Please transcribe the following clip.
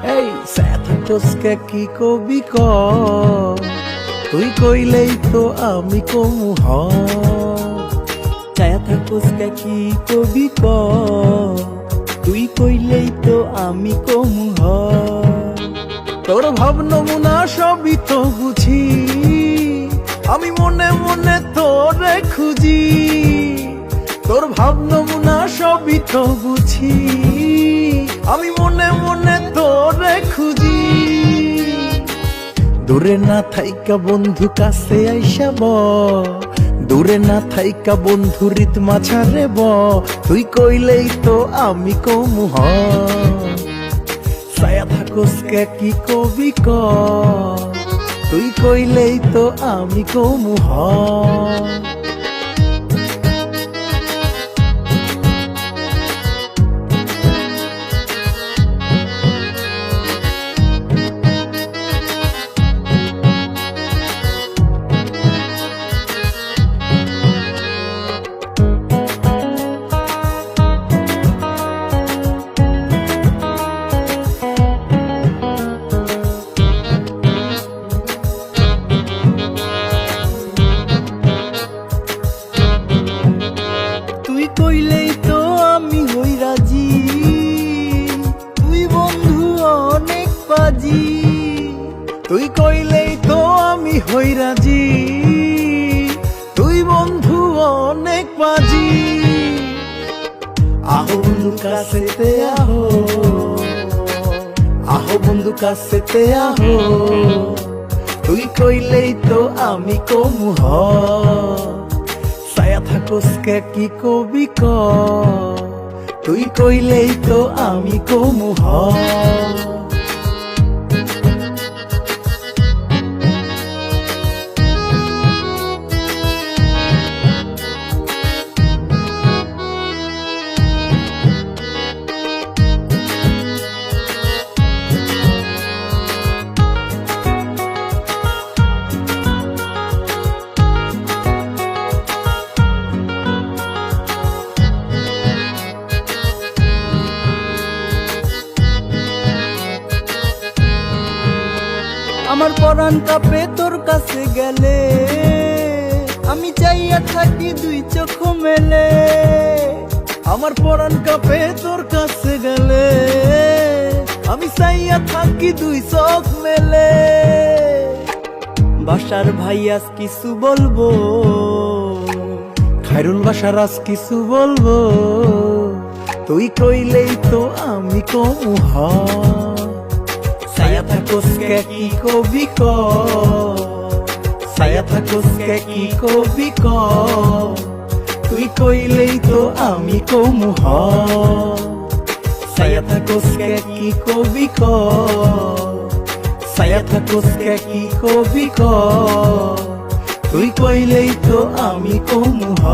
এই সাথে কি কবি ক, তুই কইলেই তো আমি কমু হ। ছায়া থাকোস কি কবি ক, তুই কইলেই তো আমি কমু হ। তোর ভাব নমুনা সবই তো বুঝি, আমি মনে মনে তোরে খুঁজি। তোর ভাব নমুনা সবই তো বুঝি, আমি মনে মনে তোরে খুঁজি। দূরে না থাইকা বন্ধু কাছে আইসা ব, দূরে না থাইকা বন্ধু রিত মাঝারে ব। তুই কইলেই তো আমি কমু হ। ছায়া থাকোস কি কবি ক, তুই কইলেই তো আমি কমু হ। তুই কইলেই তো আমি হই রাজি, তুই বন্ধু অনেক বাজি। তুই কইলেই তো আমি হই রাজি, তুই বন্ধু অনেক বাজি। আহো বন্ধু কাছেতে আহো, আহো বন্ধু কাছেতে আহো। তুই কইলেই তো আমি কমু হ। ছায়া থাকোস কি কবি ক, তুই কইলেই তো আমি কমু হ। আমার পরাণ কাঁপে তোর কাছে গেলে, আমি চাইয়া থাকি দুই চোখ মেলে। আমার পরাণ কাঁপে তোর কাছে গেলে, আমি চাইয়া থাকি দুই চোখ মেলে। বাসার ভাই আজ কিছু বলবো, খায়রুল বাসার আজ কিছু বলবো। তুই কইলেই তো আমি কমু হ। ছায়া থাকোস কি কবি ক, ছায়া থাকোস কি কবি ক, তুই কইলেই তো আমি কমু হ। ছায়া থাকোস কি কবি ক, ছায়া থাকোস কি কবি ক, তুই কইলেই তো আমি কমু হ।